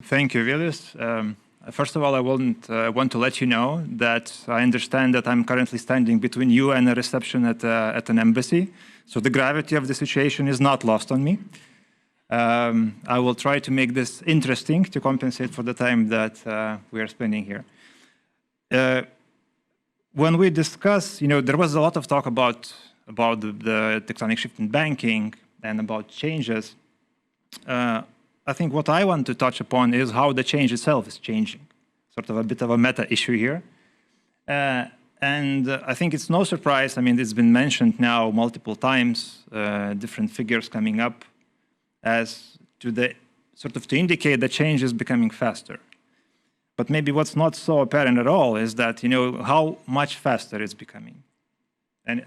Thank you, Vilis. First of all, I want to let you know that I understand that I'm currently standing between you and a reception at an embassy. So the gravity of the situation is not lost on me. I will try to make this interesting to compensate for the time that we are spending here. When we discuss, there was a lot of talk about the tectonic shift in banking and about changes. I think what I want to touch upon is how the change itself is changing, sort of a bit of a meta issue here. And I think it's no surprise, it's been mentioned now multiple times, different figures coming up as to to indicate that change is becoming faster. But maybe what's not so apparent at all is that, how much faster it's becoming. And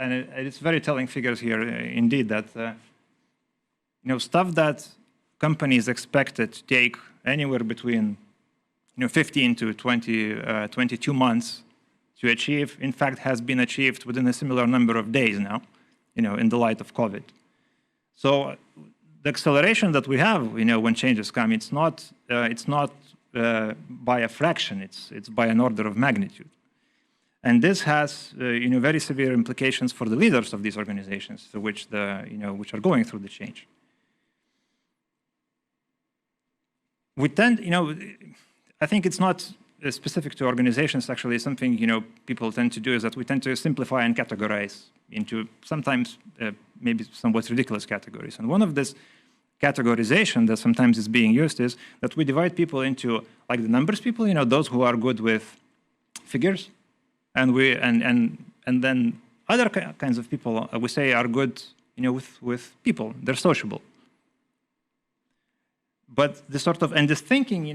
it's very telling figures here, indeed, that, stuff that companies expected to take anywhere between 15 to 22 months to achieve, in fact, has been achieved within a similar number of days now, in the light of COVID. So the acceleration that we have, when changes come, it's not by a fraction, it's by an order of magnitude. And this has, very severe implications for the leaders of these organizations, which are going through the change. We tend, I think it's not specific to organizations, actually. Something, people tend to do is that we tend to simplify and categorize into sometimes maybe somewhat ridiculous categories. And one of this categorization that sometimes is being used is that we divide people into, like, the numbers people, those who are good with figures, and then other kinds of people we say are good, with people. They're sociable. But this this thinking,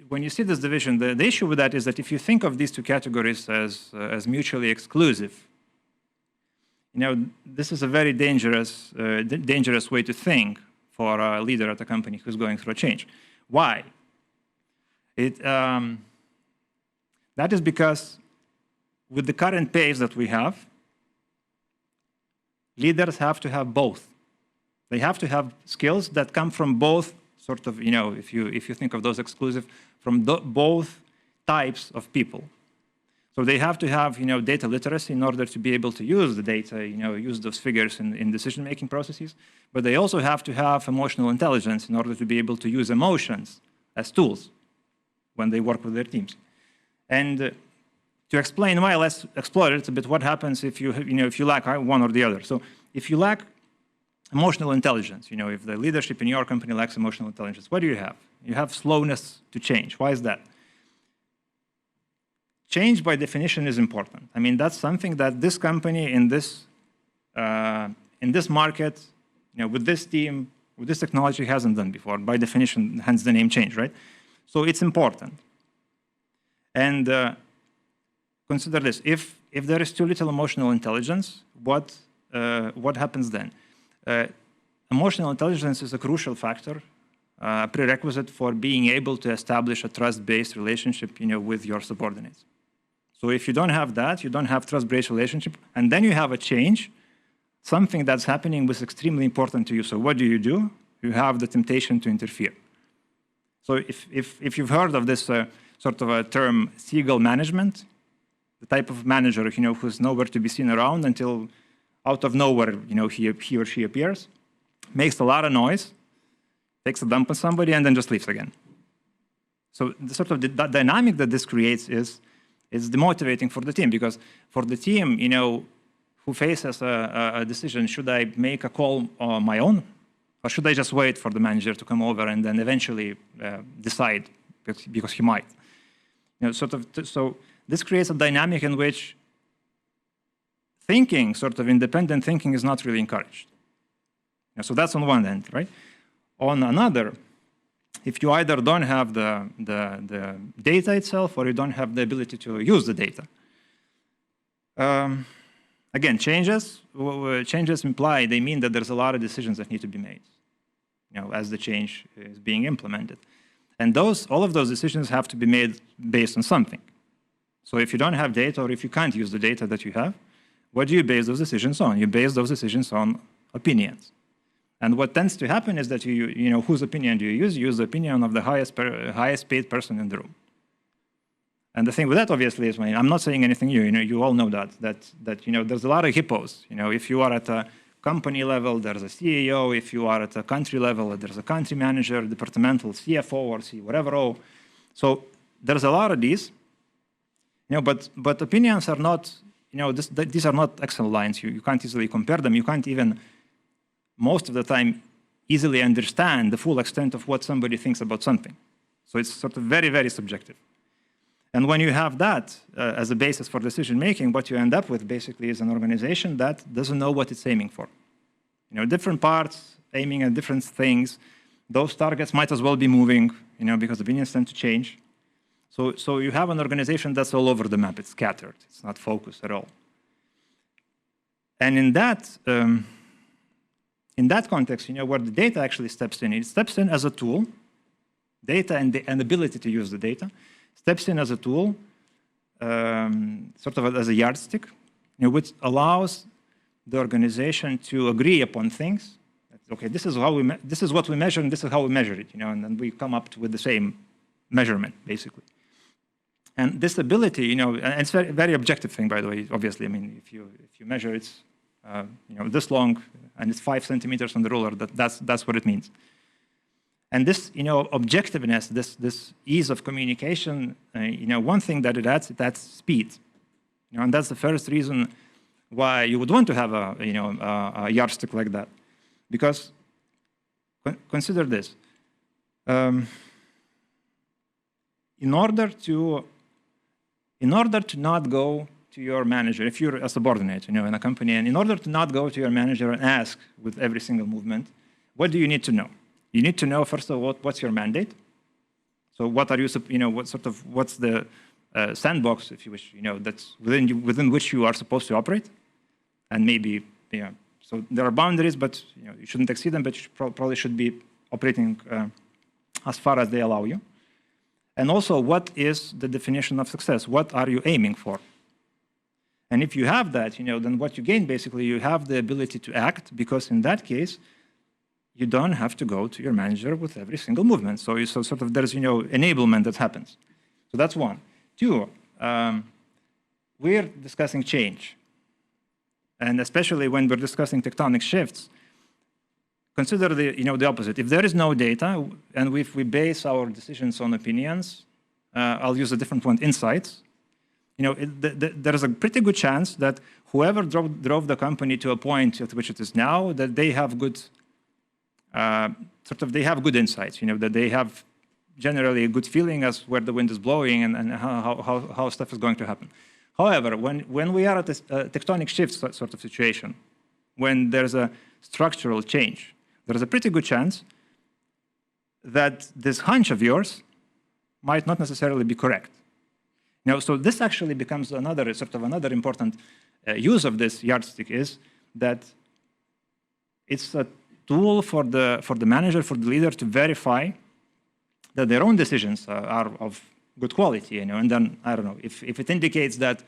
when you see this division, the issue with that is that if you think of these two categories as mutually exclusive, this is a very dangerous way to think for a leader at a company who's going through a change. Why? That is because with the current pace that we have, leaders have to have both. They have to have skills that come from both. If you think of those exclusive, from both types of people. So they have to have, data literacy in order to be able to use the data, use those figures in decision-making processes. But they also have to have emotional intelligence in order to be able to use emotions as tools when they work with their teams. And to explain why, let's explore it a bit. What happens if you lack one or the other? So if you lack emotional intelligence, if the leadership in your company lacks emotional intelligence, what do you have? You have slowness to change. Why is that? Change, by definition, is important. That's something that this company in this market, with this team, with this technology hasn't done before. By definition, hence the name change, right? So it's important. And consider this: if there is too little emotional intelligence, what happens then? Emotional intelligence is a crucial factor, a prerequisite for being able to establish a trust-based relationship, with your subordinates. So if you don't have that, you don't have trust-based relationship, and then you have a change, something that's happening was extremely important to you. So what do? You have the temptation to interfere. So if you've heard of this sort of a term, seagull management, the type of manager, who's nowhere to be seen around until out of nowhere, he or she appears, makes a lot of noise, takes a dump on somebody, and then just leaves again. So the dynamic that this creates is demotivating for the team, because for the team, who faces a decision, should I make a call on my own, or should I just wait for the manager to come over and then eventually decide, because he might? So this creates a dynamic in which thinking, independent thinking, is not really encouraged. So that's on one end, right? On another, if you either don't have the data itself, or you don't have the ability to use the data. Again, changes imply, they mean that there's a lot of decisions that need to be made, as the change is being implemented. And all of those decisions have to be made based on something. So if you don't have data, or if you can't use the data that you have, what do you base those decisions on? You base those decisions on opinions. And what tends to happen is that whose opinion do you use? You use the opinion of the highest paid person in the room. And the thing with that, obviously, is I'm not saying anything new. You all know that there's a lot of hippos. If you are at a company level, there's a CEO. If you are at a country level, there's a country manager, departmental CFO or whatever. So there's a lot of these. But opinions are not. These are not Excel lines. You can't easily compare them. You can't even, most of the time, easily understand the full extent of what somebody thinks about something. So it's sort of very, very subjective. And when you have that as a basis for decision making, what you end up with basically is an organization that doesn't know what it's aiming for. Different parts aiming at different things. Those targets might as well be moving, because opinions tend to change. So you have an organization that's all over the map. It's scattered. It's not focused at all. And in that context, where the data actually steps in, it steps in as a tool. Data and the ability to use the data steps in as a tool, sort of as a yardstick, which allows the organization to agree upon things. Okay, this is what we measure, and this is how we measure it. And then we come up with the same measurement, basically. And this ability, and it's a very, very objective thing, by the way. Obviously, if you measure it's this long and it's 5 centimeters on the ruler, that's what it means. And this, objectiveness, this ease of communication, one thing that it adds, that's speed. And that's the first reason why you would want to have a yardstick like that, because consider this. In order to not go to your manager, if you're a subordinate, in a company, and in order to not go to your manager and ask with every single movement, what do you need to know? You need to know, first of all, what's your mandate. So what are you, what's the sandbox, if you wish, that's within which you are supposed to operate, and maybe, so there are boundaries, but you shouldn't exceed them, but you probably should be operating as far as they allow you. And also, what is the definition of success? What are you aiming for? And if you have that, then what you gain, basically, you have the ability to act, because in that case, you don't have to go to your manager with every single movement. So there's, enablement that happens. So that's one. Two, we're discussing change. And especially when we're discussing tectonic shifts, consider the opposite. If there is no data, and if we base our decisions on opinions, I'll use a different one, insights, there is a pretty good chance that whoever drove the company to a point at which it is now, that they have good, they have good insights, that they have generally a good feeling as where the wind is blowing and how stuff is going to happen. However, when we are at a tectonic shift sort of situation, when there's a structural change, there's a pretty good chance that this hunch of yours might not necessarily be correct. So this actually becomes another important use of this yardstick, is that it's a tool for the manager, for the leader, to verify that their own decisions are of good quality. And then I don't know if it indicates that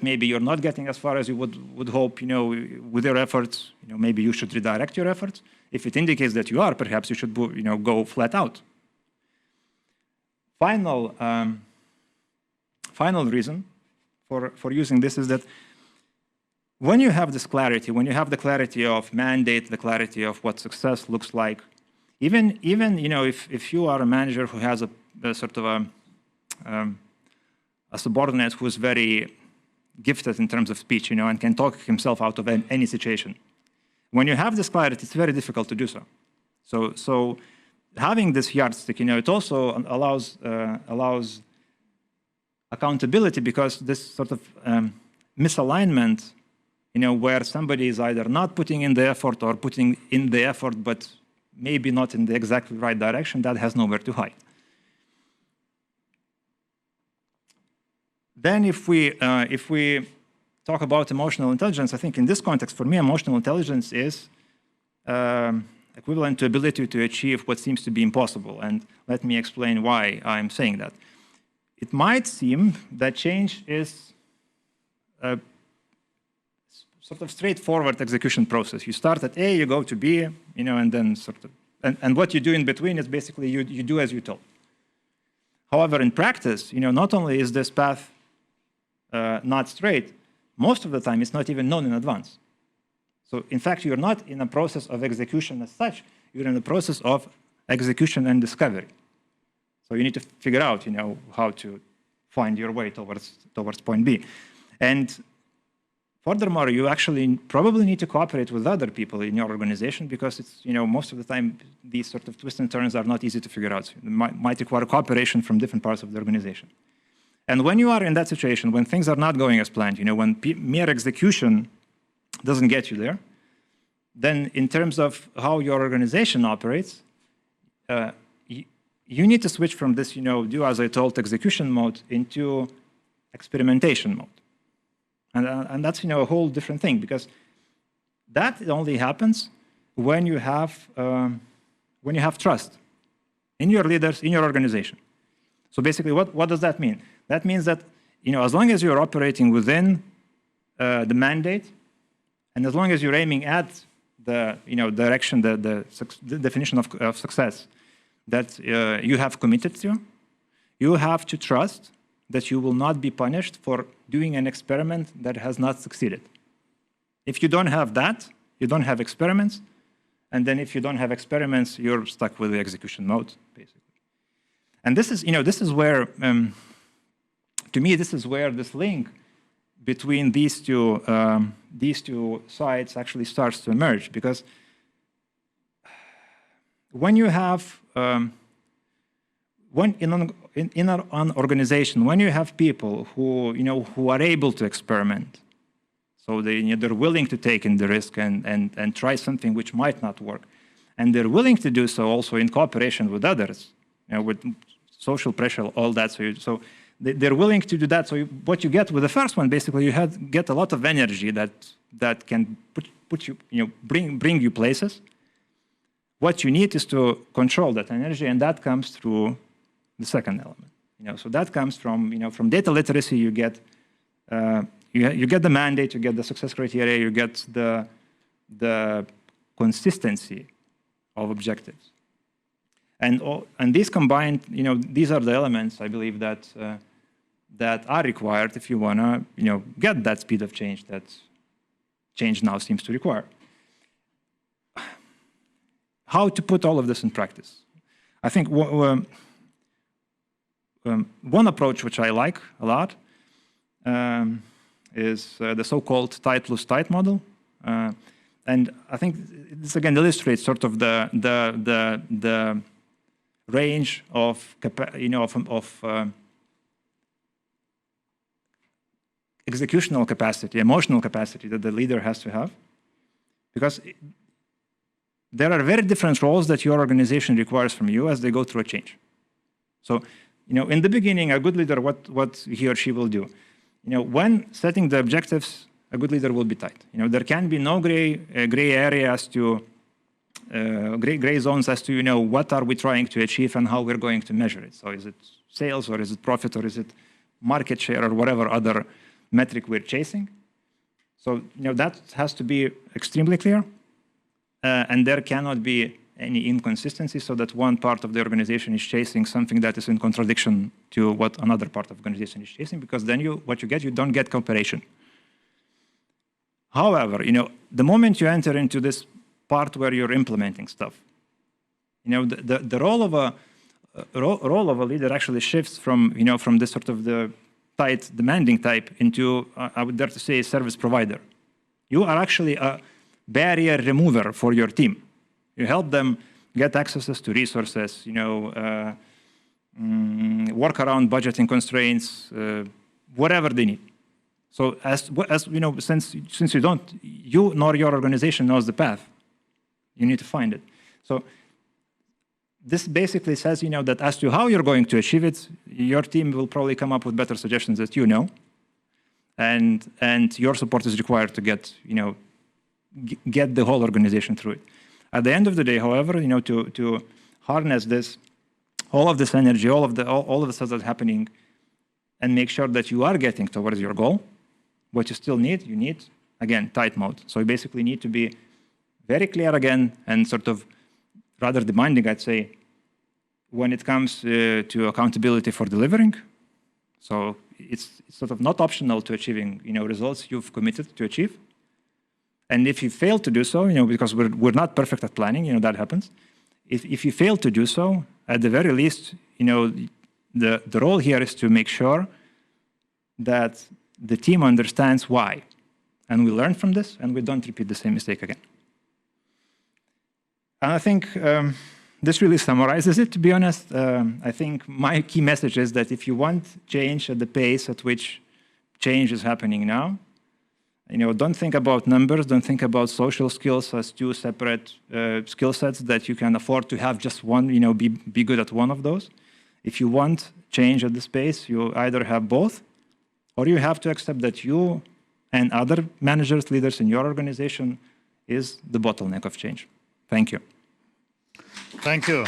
maybe you're not getting as far as you would hope, with your efforts, maybe you should redirect your efforts. If it indicates that you are, perhaps you should, go flat out. Final reason for using this is that when you have this clarity, when you have the clarity of mandate, the clarity of what success looks like, even if you are a manager who has a sort of a subordinate who is very gifted in terms of speech, and can talk himself out of any situation. When you have this clarity, it's very difficult to do so. So having this yardstick, it also allows accountability, because this sort of misalignment, where somebody is either not putting in the effort or putting in the effort, but maybe not in the exactly right direction, that has nowhere to hide. Then if we talk about emotional intelligence, I think in this context, for me, emotional intelligence is equivalent to ability to achieve what seems to be impossible. And let me explain why I'm saying that. It might seem that change is a sort of straightforward execution process. You start at A, you go to B, and then sort of, and what you do in between is basically you do as you're told. However, in practice, not only is this path not straight, most of the time it's not even known in advance. So in fact, you're not in a process of execution as such, you're in the process of execution and discovery. So you need to figure out, how to find your way towards point B. And furthermore, you actually probably need to cooperate with other people in your organization because it's, most of the time, these sort of twists and turns are not easy to figure out. So it might require cooperation from different parts of the organization. And when you are in that situation, when things are not going as planned, when mere execution doesn't get you there, then in terms of how your organization operates, you need to switch from this, do as I told execution mode into experimentation mode. And that's, a whole different thing because that only happens when you have trust in your leaders, in your organization. So basically, what does that mean? That means that, as long as you're operating within the mandate, and as long as you're aiming at the, direction, the definition of success that you have committed to, you have to trust that you will not be punished for doing an experiment that has not succeeded. If you don't have that, you don't have experiments, and then if you don't have experiments, you're stuck with the execution mode, basically. And this is, this is where, to me, this is where this link between these two sides actually starts to emerge, because when you have in an organization, when you have people who are able to experiment, so they're willing to take in the risk and try something which might not work, and they're willing to do so also in cooperation with others, with social pressure, all that. So they're willing to do that. So what you get with the first one, basically, you get a lot of energy that can put you, bring you places. What you need is to control that energy, and that comes through the second element. So that comes from, from data literacy. You get the mandate, you get the success criteria, you get the consistency of objectives, and these combined, these are the elements I believe that are required if you wanna, get that speed of change that change now seems to require. How to put all of this in practice? I think one approach which I like a lot is the so-called tight-loose-tight model. And I think this again illustrates sort of the range of executional capacity, emotional capacity that the leader has to have, because there are very different roles that your organization requires from you as they go through a change. So, in the beginning, a good leader, what he or she will do, when setting the objectives, a good leader will be tight. There can be no gray areas to gray zones as to what are we trying to achieve and how we're going to measure it. So, is it sales or is it profit or is it market share or whatever other metric we're chasing? So, that has to be extremely clear. And there cannot be any inconsistency so that one part of the organization is chasing something that is in contradiction to what another part of the organization is chasing, because then you don't get cooperation. However, the moment you enter into this part where you're implementing stuff, the role of a leader actually shifts from, from this sort of the tight, demanding type into, I would dare to say, service provider. You are actually a barrier remover for your team. You help them get accesses to resources, work around budgeting constraints, whatever they need. So as since you nor your organization knows the path, you need to find it. So this basically says, that as to how you're going to achieve it, your team will probably come up with better suggestions that and your support is required to get the whole organization through it. At the end of the day, however, to harness this, all of this energy, all of the stuff that's happening, and make sure that you are getting towards your goal, what you still need, again, tight mode. So you basically need to be very clear again, and sort of rather demanding, I'd say, when it comes to accountability for delivering. So it's sort of not optional to achieving, results you've committed to achieve. And if you fail to do so, because we're not perfect at planning, that happens. If you fail to do so, at the very least, the role here is to make sure that the team understands why. And we learn from this, and we don't repeat the same mistake again. And I think this really summarizes it, to be honest. I think my key message is that if you want change at the pace at which change is happening now, don't think about numbers, don't think about social skills as two separate skill sets that you can afford to have just one, be good at one of those. If you want change at this pace, you either have both, or you have to accept that you and other managers, leaders in your organization is the bottleneck of change. Thank you. Thank you.